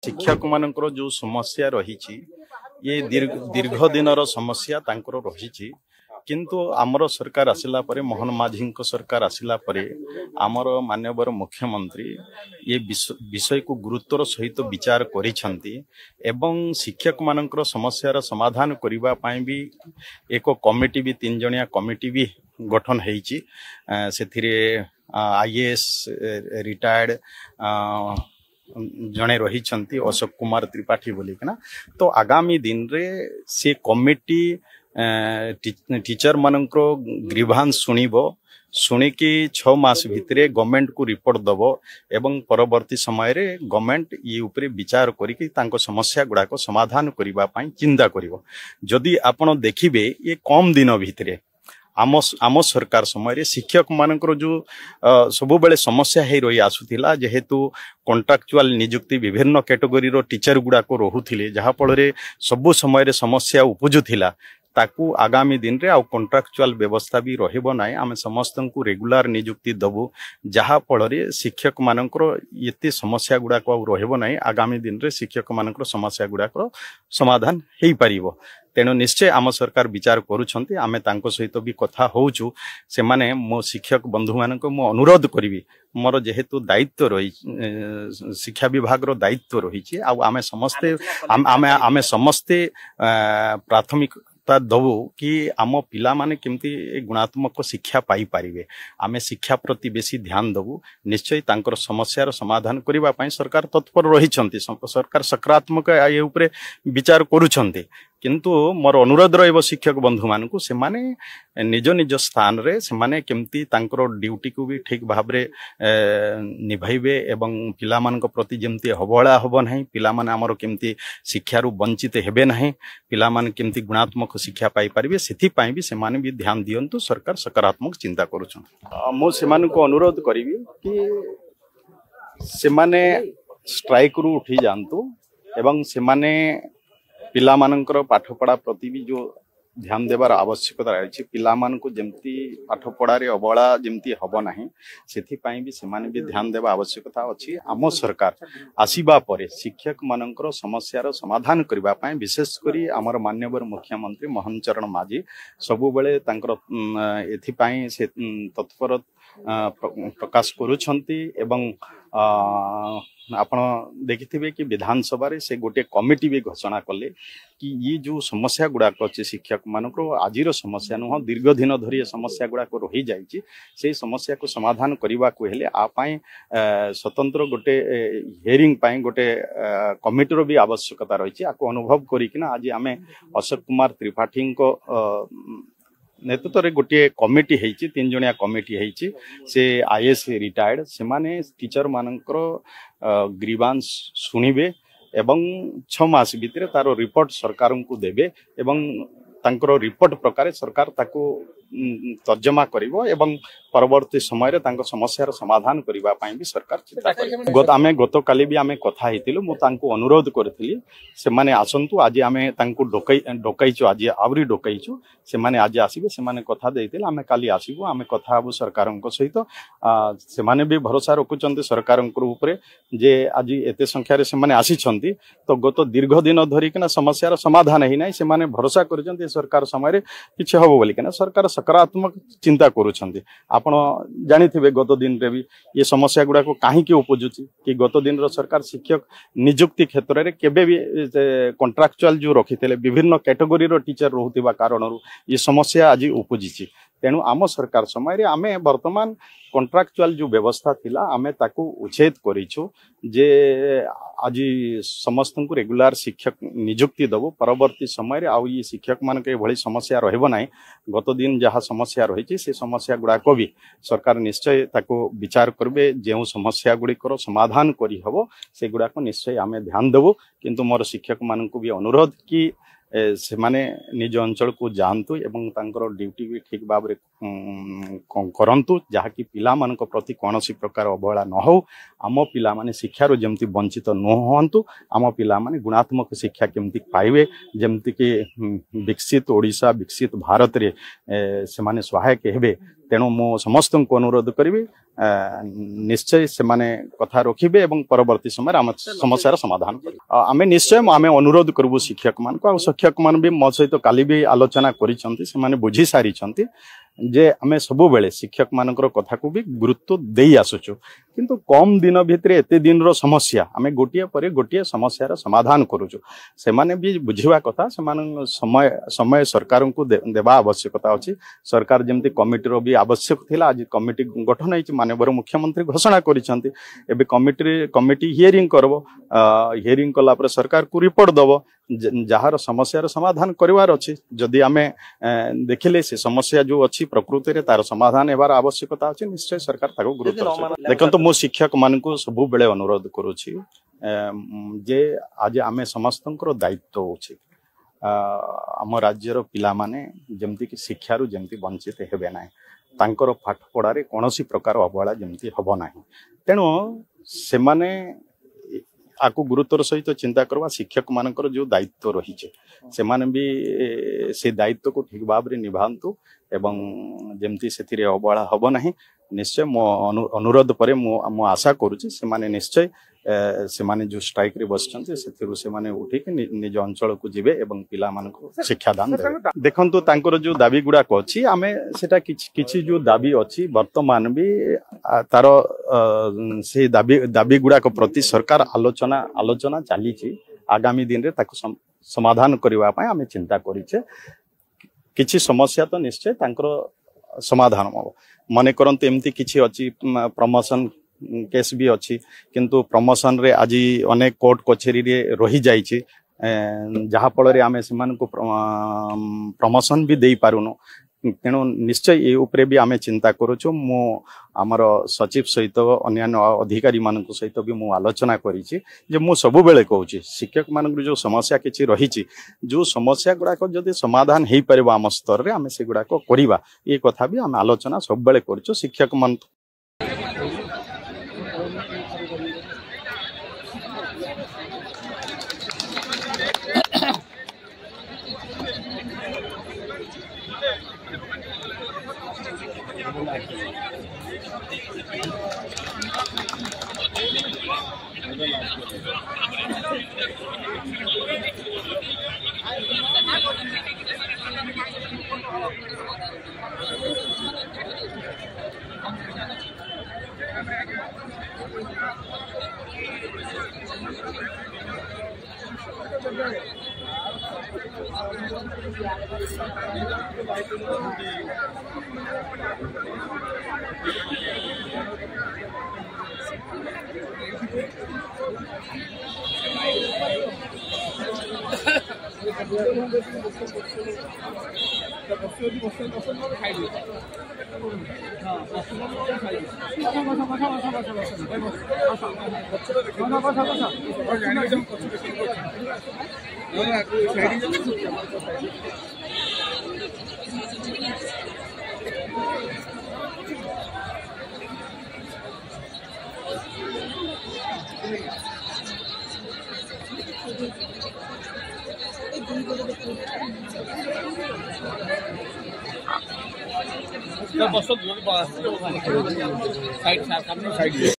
शिक्षक मानकर जो समस्या रही ये दीर्घ दिनर समस्या तांकर रही किंतु आमर सरकार आसिला परे मोहन माझी सरकार आसिला परे आमर माननीय मुख्यमंत्री ये विषय को गुरुत्वर सहित विचार करिसेंती एवं शिक्षक मानकर समस्यार समाधान करबा पई भी एक कमिटी भी 3 जणिया कमिटी भी गठन हेइची सेथिरे आईएएस रिटायर्ड जड़े रही अशोक कुमार त्रिपाठी बोलिकना तो आगामी दिन रे से कमिटी टीचर मानकर ग्रीभांस शुणिबो शुणिकी 6 मास भितरे गवर्नमेंट को रिपोर्ट दबो एवं परवर्ती समय रे गवर्नमेंट ये ऊपर विचार करिकी तांको समस्या गुड़ाक समाधान करबा पई चिंता करिवो। जदि आपण देखिबे ये कम दिन भितरे आम सरकार समय शिक्षक मानकर जो सब बेले समस्या है रही आसुथिला जेहेतु कॉन्ट्रैक्चुअल नियुक्ति विभिन्न कैटेगरी रो टीचर गुड़ाक रोहुथिले जहा फल सबु समय समस्या उपजुथिला ताकू आगामी दिन रे आ कॉन्ट्रैक्चुअल व्यवस्था भी रहिबो नाय आमे समस्त को रेगुलर नियुक्ति दबु जहा फल शिक्षक मानकर एते समस्या गुड़ाक रहिबो नाय आगामी दिन रे शिक्षक मानकर समस्या गुड़ाक समाधान हेई परिबो। तेणु निश्चय आम सरकार विचार करुछंती आमे तांको सहित भी कथा होउछु से माने मो शिक्षक बंधु मानक मो अनुरोध करिवि मोर जेहेतु दायित्व रही शिक्षा विभाग रो दायित्व रही आमे समस्ते आमे समस्ते प्राथमिकता दबु कि आम पिला माने केमती गुणात्मक शिक्षा पाई पारिबे आमे शिक्षा प्रति बेसी ध्यान दबु निश्चय तांकर समस्यार समाधान करबा पई सरकार तत्पर रहिछंती सरकार सकारात्मक ए ऊपर विचार करुछंती किंतु मोर अनुरोध रहिबो शिक्षक बंधु मानकु से माने निज निज स्थान रे से माने केमती तांकर ड्यूटी को भी ठीक भाबरे निभाइबे एवं पिला मानक प्रति जेमती हबळा हबो नाही पिला माने हमर केमती शिक्षा रु वंचित हेबे नाही पिला माने केमती गुणात्मक शिक्षा पाई परिबे सेथि पई भी से माने भी ध्यान दियंतु सरकार सकारात्मक चिंता करूछन। मो से मानकु अनुरोध करिवि कि से माने स्ट्राइक रु उठी जानतु एवं से माने पिला मानकर पाठपढ़ा प्रति भी जो ध्यान देवार आवश्यकता रही पिला मानकु जेमती पाठपढ़ा रे अबला जेमती हबो नाही सेथि पई भी सेमाने भी ध्यान देवा आवश्यकता अछि। आम सरकार आसीबा परे शिक्षक मानकर समस्यार समाधान करबा पई विशेष करी हमर माननीय मुख्यमंत्री मोहन चरण माझी सबु बेले तांकर एथि पई से तत्पर प्रकाश करूछंती एवं आपण देखिथिबे कि विधानसभा रे से गोटे कमिटी भी घोषणा कले कि ये जो समस्या गुड़ाक अच्छे शिक्षक मानक आजिर समस्या नुह दीर्घ दिन धरी समस्या गुड़ाक रही जाइए से समस्या को समाधान करने को हेले आपाई स्वतंत्र गोटे हियरिंग पाई गोटे कमिटीर भी आवश्यकता रही आपको अनुभव करिकिना आज आमे अशोक कुमार त्रिपाठी नेतृत्व रे गोटे कमिटी हेची 3 जणिया कमिटी हेची से आईएएस रिटायर्ड से माने टीचर मानकर ग्रीवांस शुणिबे एवं 6 मास भितर तार रिपोर्ट सरकार को देबे एवं तांकर रिपोर्ट प्रकार सरकार ताको तर्जमा करिवो एवं परवर्ती समय रे तांको समस्यार समाधान करिबा पई भी सरकार चिंता करिवो। आमे गतकाली भी आमे कथा हेतिलु मु तांको अनुरोध करथिली से माने आसंतु आज आमे तांको डोकाइचो आज आवरी डोकाइचो से माने आज आसीबे से माने कथा देइतिल आमे काली आसीबो आमे कथा हबो सरकारक सहित से माने भी भरोसा रखुचंती सरकारक ऊपर जे आज एते संख्या रे से माने आसीचंती तो गत दीर्घ दिन धरि किना समस्यार समाधान हे नै से माने भरोसा करचंती सरकार समय रे किछ हबो बोली किना सरकार सकारात्मक चिंता करुछंती। आपण जानिथिबे गत दिन रे भी ये समस्या गुडा को काहे के उपजुची कि गत दिन रो सरकार शिक्षक नियुक्ति क्षेत्र रे केबे भी कॉन्ट्रैक्चुअल जो रखितेले विभिन्न कैटेगरी रो टीचर रहउतिबा कारणरू ये समस्या आज उपजिची। तेणु आम सरकार समय आमे वर्तमान कॉन्ट्रैक्चुअल जो व्यवस्था थिला आमे ताकू उच्छेद करिछु जे आज समस्त को रेगुलर शिक्षक नियुक्ति दबो परवर्ती समय आउ ये शिक्षक मान के भली समस्या रहबो नाही गत दिन जहाँ समस्या रही से समस्या गुड़ाक भी सरकार निश्चय ताको विचार करबे जो समस्या गुड़िकर समाधान करी हबो से गुड़ाक निश्चय आमे ध्यान देबो किंतु मोर शिक्षक मान को भी अनुरोध कि से माने निज अंचल को जानतु एवं तांकर ड्यूटी भी ठीक भाव करंतु जहाँकि पिला मानक प्रति कौन प्रकार अवहेला न हो आम पिला माने शिक्षार जमती वंचित न हुंतु आम पिला माने गुणात्मक शिक्षा केमती पाइबे जमती कि विकसित ओडिशा विकसित भारत रे से माने सहायक हेबे तेणु मो समस्त को अनुरोध करी निश्चय से माने कथा रखिबे एवं परवर्ती समय आम समस्यार समाधान आमे निश्चय आमे अनुरोध करबु शिक्षक मान को शिक्षक मान भी मो सहित काली भी आलोचना करिसंती से माने बुझी सारिसंती जे आमे सबु बेले शिक्षक मानकर कथा को भी गुरुत्व देई आसुचु किंतु कम दिन भितर एते दिन रो समस्या आमे गोटिया परे गोटिया समस्यार समाधान करूचु से माने भी बुझिवा कथा से माने समय सरकार को देवा आवश्यकता अछि सरकार जेमती कमिटी रो भी आवश्यक थिला आज कमिटी गठन होइछि माननीय मुख्यमंत्री घोषणा करिसंती एबे कमिटी हियरिंग करबो हियरिंग कला पर सरकार को रिपोर्ट दबो जहार समस्यार समाधान करिवार अछि जदि आमे देखिले से समस्या जो अछि प्रकृति रे तार समाधान हेबार आवश्यकता अछि निश्चय सरकार ताको गुरुत्व देखंतु मो शिक्षक मान को सबु बेले अनुरोध करूछि जे आज आमे समस्तंकर दायित्व होछि आम राज्यर पिला माने जेमति कि शिक्षारु जेमति वंचित हेबे नाही तांकर पाठ पढ़ारे कोनोसी प्रकार अवहेला जेमति हबो नाही तेणु से माने आकु गुरुत्वर सहित चिंता करवा शिक्षक मानकर जो दायित्व रही से माने भी से दायित्व को ठीक भाव में निभांतु एवं जेमती से अवहेला हब नहीं निश्चय मो अनुरोध पर मो आशा करुच्ची से माने निश्चय से माने जो स्ट्राइक रे बसचंती से माने उठी निज अंचल को जिबे एवं पिला मान को शिक्षादान देबे देखंतु तांकर जो दाबी गुडा को अछि आमे सेटा किछि जो दाबी अछि वर्तमान भी तार से दाबी गुडा को प्रति सरकार आलोचना चली आगामी दिन रे ताको समाधान करबा पय आमे चिंता करिछे किछि समस्या तो निश्चय तांकर समाधान हो मने करंतु एमती किछि अछि प्रमोशन केस भी अच्छी किंतु प्रमोशन रे आज अनेक कोर्ट कचेरी रे रही जाइछि जहा फल रे आमे समान को प्रमोशन भी दे पारुनो तेणु निश्चय ये उपरे भी आमे चिंता करूछु मो आमर सचिव सहित अन्य अधिकारी मान सहित भी मु आलोचना करिछि जे मु सबु बेले कहूछि शिक्षक मान जो समस्या किछि रहिछि जो समस्या गुडाक जदि समाधान हेई परबा आम स्तर रे आमे से गुडाक करिबा ये कथा भी आमे आलोचना सब बेले करूछु शिक्षक मान बस साइड